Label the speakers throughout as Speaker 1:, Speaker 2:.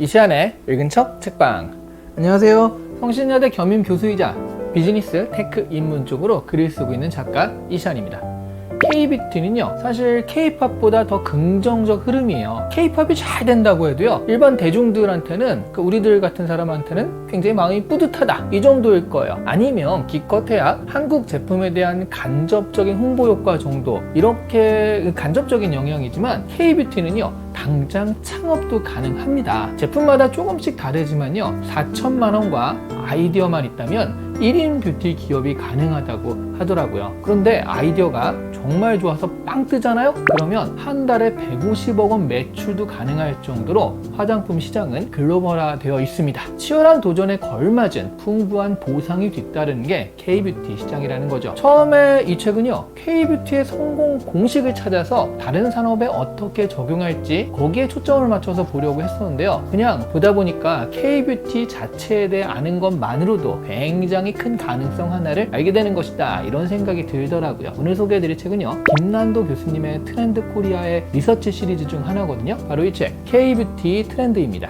Speaker 1: 이시안의 읽은 척 책방. 안녕하세요. 성신여대 겸임 교수이자 비즈니스 테크 입문 쪽으로 글을 쓰고 있는 작가 이시안입니다. K-뷰티는요, 사실 K-팝보다 더 긍정적 흐름이에요. K-팝이 잘 된다고 해도요, 일반 대중들한테는, 우리들 같은 사람한테는 굉장히 마음이 뿌듯하다, 이 정도일 거예요. 아니면 기껏해야 한국 제품에 대한 간접적인 홍보 효과 정도, 이렇게 간접적인 영향이지만 K-뷰티는요, 당장 창업도 가능합니다. 제품마다 조금씩 다르지만요, 4천만 원과 아이디어만 있다면 1인 뷰티 기업이 가능하다고 하더라고요. 그런데 아이디어가 정말 좋아서 빵 뜨잖아요? 그러면 한 달에 150억 원 매출도 가능할 정도로 화장품 시장은 글로벌화 되어 있습니다. 치열한 도전에 걸맞은 풍부한 보상이 뒤따르는 게 K-뷰티 시장이라는 거죠. 처음에 이 책은요, K-뷰티의 성공 공식을 찾아서 다른 산업에 어떻게 적용할지 거기에 초점을 맞춰서 보려고 했었는데요. 그냥 보다 보니까 K-뷰티 자체에 대해 아는 것만으로도 굉장히 큰 가능성 하나를 알게 되는 것이다, 이런 생각이 들더라고요. 오늘 소개해드릴 책은요, 김난도 교수님의 트렌드 코리아의 리서치 시리즈 중 하나거든요. 바로 이 책, K-뷰티 트렌드입니다.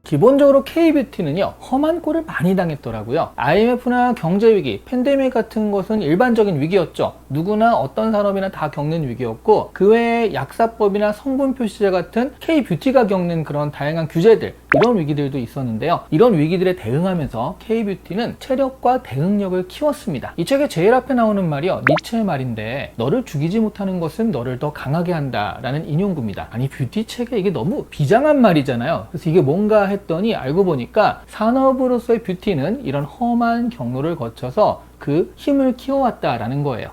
Speaker 1: 기본적으로 K-뷰티는요, 험한 꼴을 많이 당했더라고요. IMF나 경제위기, 팬데믹 같은 것은 일반적인 위기였죠. 누구나 어떤 산업이나 다 겪는 위기였고, 그 외에 약사법이나 성분 표시제 같은 K-뷰티가 겪는 그런 다양한 규제들, 이런 위기들도 있었는데요. 이런 위기들에 대응하면서 K-뷰티는 체력과 대응력을 키웠습니다. 이 책의 제일 앞에 나오는 말이요, 니체의 말인데, 너를 죽이지 못하는 것은 너를 더 강하게 한다, 라는 인용구입니다. 아니, 뷰티 책에 이게 너무 비장한 말이잖아요. 그래서 이게 뭔가 했더니 알고 보니까 산업으로서의 뷰티는 이런 험한 경로를 거쳐서 그 힘을 키워왔다라는 거예요.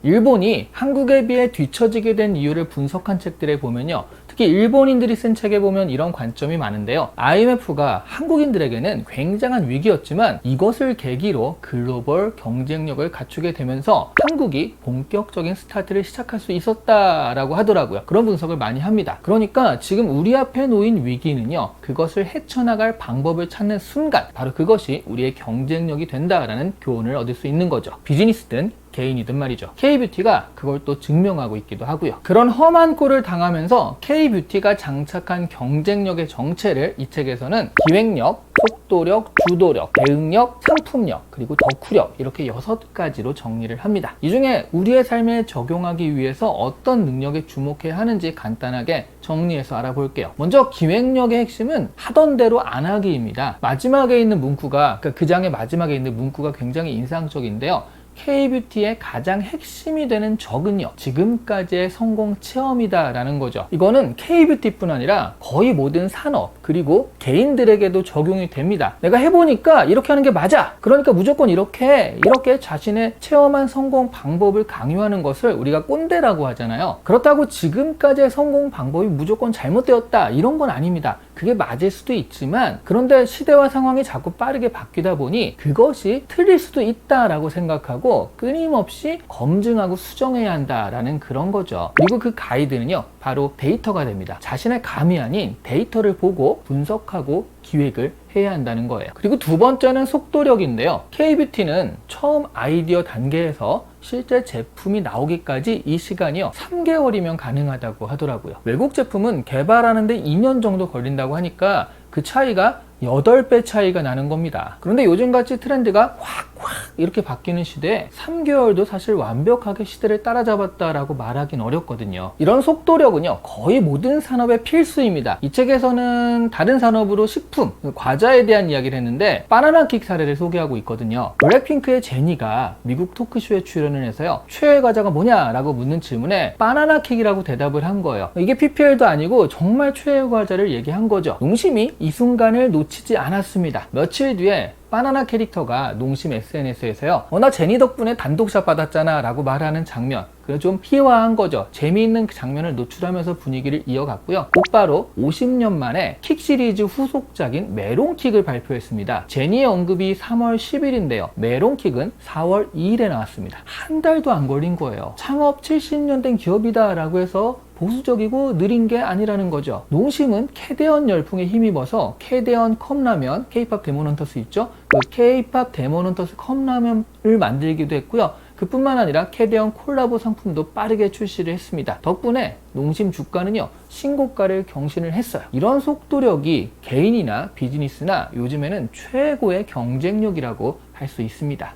Speaker 1: 일본이 한국에 비해 뒤처지게 된 이유를 분석한 책들에 보면요, 특히 일본인들이 쓴 책에 보면 이런 관점이 많은데요. IMF가 한국인들에게는 굉장한 위기였지만 이것을 계기로 글로벌 경쟁력을 갖추게 되면서 한국이 본격적인 스타트를 시작할 수 있었다라고 하더라고요. 그런 분석을 많이 합니다. 그러니까 지금 우리 앞에 놓인 위기는요, 그것을 헤쳐나갈 방법을 찾는 순간, 바로 그것이 우리의 경쟁력이 된다라는 교훈을 얻을 수 있는 거죠. 비즈니스든 개인이든 말이죠. K-뷰티가 그걸 또 증명하고 있기도 하고요. 그런 험한 꼴을 당하면서 K-뷰티가 장착한 경쟁력의 정체를 이 책에서는 기획력, 속도력, 주도력, 대응력, 상품력, 그리고 덕후력, 이렇게 6가지로 정리를 합니다. 이 중에 우리의 삶에 적용하기 위해서 어떤 능력에 주목해야 하는지 간단하게 정리해서 알아볼게요. 먼저 기획력의 핵심은 하던 대로 안 하기입니다. 마지막에 있는 문구가, 그 장의 마지막에 있는 문구가 굉장히 인상적인데요. K-뷰티의 가장 핵심이 되는 적은요, 지금까지의 성공 체험이다 라는 거죠. 이거는 K-뷰티뿐 아니라 거의 모든 산업, 그리고 개인들에게도 적용이 됩니다. 내가 해보니까 이렇게 하는 게 맞아, 그러니까 무조건 이렇게 자신의 체험한 성공 방법을 강요하는 것을 우리가 꼰대라고 하잖아요. 그렇다고 지금까지의 성공 방법이 무조건 잘못되었다, 이런 건 아닙니다. 그게 맞을 수도 있지만, 그런데 시대와 상황이 자꾸 빠르게 바뀌다 보니 그것이 틀릴 수도 있다라고 생각하고 끊임없이 검증하고 수정해야 한다라는 그런 거죠. 그리고 그 가이드는요, 바로 데이터가 됩니다. 자신의 감이 아닌 데이터를 보고 분석하고 기획을 해야 한다는 거예요. 그리고 두 번째는 속도력인데요. K-뷰티는 처음 아이디어 단계에서 실제 제품이 나오기까지 이 시간이요, 3개월이면 가능하다고 하더라고요. 외국 제품은 개발하는데 2년 정도 걸린다고 하니까 그 차이가 8배 차이가 나는 겁니다. 그런데 요즘같이 트렌드가 확 이렇게 바뀌는 시대에 3개월도 사실 완벽하게 시대를 따라잡았다라고 말하긴 어렵거든요. 이런 속도력은요, 거의 모든 산업의 필수입니다. 이 책에서는 다른 산업으로 식품, 과자에 대한 이야기를 했는데 바나나킥 사례를 소개하고 있거든요. 블랙핑크의 제니가 미국 토크쇼에 출연을 해서요, 최애 과자가 뭐냐라고 묻는 질문에 바나나킥이라고 대답을 한 거예요. 이게 PPL도 아니고 정말 최애 과자를 얘기한 거죠. 농심이 이 순간을 놓치지 않았습니다. 며칠 뒤에 바나나 캐릭터가 농심 SNS에서요, 나 제니 덕분에 단독샷 받았잖아 라고 말하는 장면, 그래서 좀 희화한 거죠. 재미있는 그 장면을 노출하면서 분위기를 이어갔고요. 곧바로 50년 만에 킥 시리즈 후속작인 메론킥을 발표했습니다. 제니의 언급이 3월 10일인데요 메론킥은 4월 2일에 나왔습니다. 한 달도 안 걸린 거예요. 창업 70년 된 기업이다 라고 해서 보수적이고 느린 게 아니라는 거죠. 농심은 캐대언 열풍에 힘입어서 캐대언 컵라면, K-팝 데몬헌터스 있죠? 그 K-팝 데몬헌터스 컵라면을 만들기도 했고요. 그 그뿐만 아니라 캐대언 콜라보 상품도 빠르게 출시를 했습니다. 덕분에 농심 주가는요 신고가를 경신을 했어요. 이런 속도력이 개인이나 비즈니스나 요즘에는 최고의 경쟁력이라고 할 수 있습니다.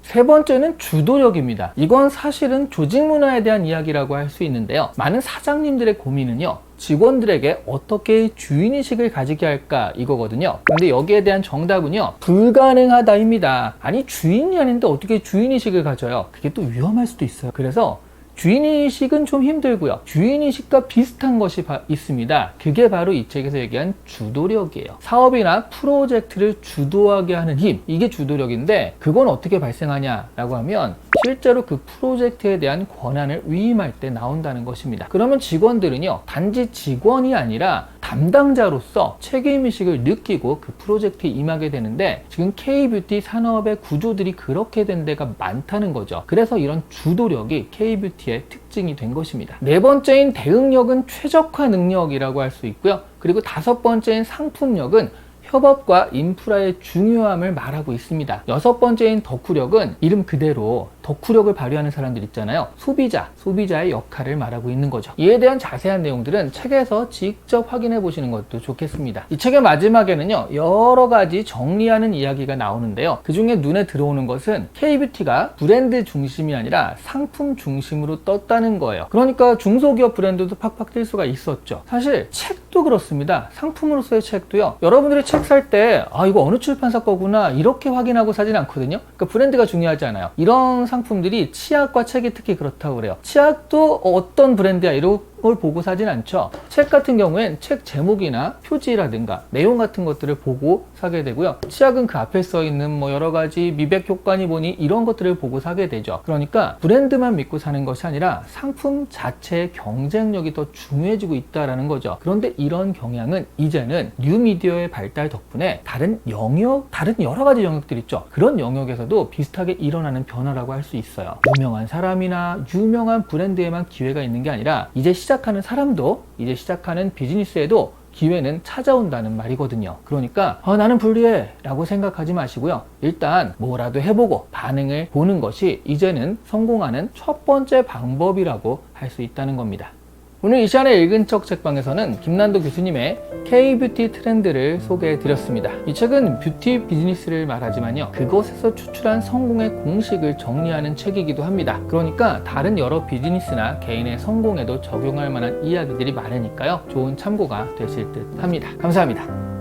Speaker 1: 세 번째는 주도력입니다. 이건 사실은 조직 문화에 대한 이야기라고 할 수 있는데요. 많은 사장님들의 고민은요, 직원들에게 어떻게 주인의식을 가지게 할까 이거거든요. 근데 여기에 대한 정답은요, 불가능하다입니다. 아니, 주인이 아닌데 어떻게 주인의식을 가져요? 그게 또 위험할 수도 있어요. 그래서 주인의식은 좀 힘들고요. 주인의식과 비슷한 것이 있습니다. 그게 바로 이 책에서 얘기한 주도력이에요. 사업이나 프로젝트를 주도하게 하는 힘, 이게 주도력인데 그건 어떻게 발생하냐라고 하면 실제로 그 프로젝트에 대한 권한을 위임할 때 나온다는 것입니다. 그러면 직원들은요, 단지 직원이 아니라 담당자로서 책임의식을 느끼고 그 프로젝트에 임하게 되는데 지금 K뷰티 산업의 구조들이 그렇게 된 데가 많다는 거죠. 그래서 이런 주도력이 K뷰티의 특징이 된 것입니다. 네 번째인 대응력은 최적화 능력이라고 할 수 있고요. 그리고 다섯 번째인 상품력은 협업과 인프라의 중요함을 말하고 있습니다. 여섯 번째인 덕후력은 이름 그대로 덕후력을 발휘하는 사람들 있잖아요. 소비자의 역할을 말하고 있는 거죠. 이에 대한 자세한 내용들은 책에서 직접 확인해 보시는 것도 좋겠습니다. 이 책의 마지막에는요, 여러 가지 정리하는 이야기가 나오는데요. 그 중에 눈에 들어오는 것은 K뷰티가 브랜드 중심이 아니라 상품 중심으로 떴다는 거예요. 그러니까 중소기업 브랜드도 팍팍 뛸 수가 있었죠. 사실 책도 그렇습니다. 상품으로서의 책도요. 여러분들이 책 살 때 이거 어느 출판사 거구나 이렇게 확인하고 사진 않거든요. 그러니까 브랜드가 중요하지 않아요. 이런 상품들이 치약과 책이 특히 그렇다고 그래요. 치약도 어떤 브랜드야 이런 걸 보고 사진 않죠. 책 같은 경우엔 책 제목이나 표지라든가 내용 같은 것들을 보고 사게 되고요. 치약은 그 앞에 써 있는 여러 가지 미백 효과니 뭐니 이런 것들을 보고 사게 되죠. 그러니까 브랜드만 믿고 사는 것이 아니라 상품 자체의 경쟁력이 더 중요해지고 있다라는 거죠. 그런데 이런 경향은 이제는 뉴미디어의 발달 덕분에 다른 여러 가지 영역들 있죠. 그런 영역에서도 비슷하게 일어나는 변화라고 할 수 있어요. 유명한 사람이나 유명한 브랜드에만 기회가 있는 게 아니라 이제 시작하는 사람도, 이제 시작하는 비즈니스에도 기회는 찾아온다는 말이거든요. 그러니까 나는 불리해 라고 생각하지 마시고요. 일단 뭐라도 해보고 반응을 보는 것이 이제는 성공하는 첫 번째 방법이라고 할 수 있다는 겁니다. 오늘 이 시간에 읽은 척 책방에서는 김난도 교수님의 K뷰티 트렌드를 소개해 드렸습니다. 이 책은 뷰티 비즈니스를 말하지만요, 그것에서 추출한 성공의 공식을 정리하는 책이기도 합니다. 그러니까 다른 여러 비즈니스나 개인의 성공에도 적용할 만한 이야기들이 많으니까요, 좋은 참고가 되실 듯 합니다. 감사합니다.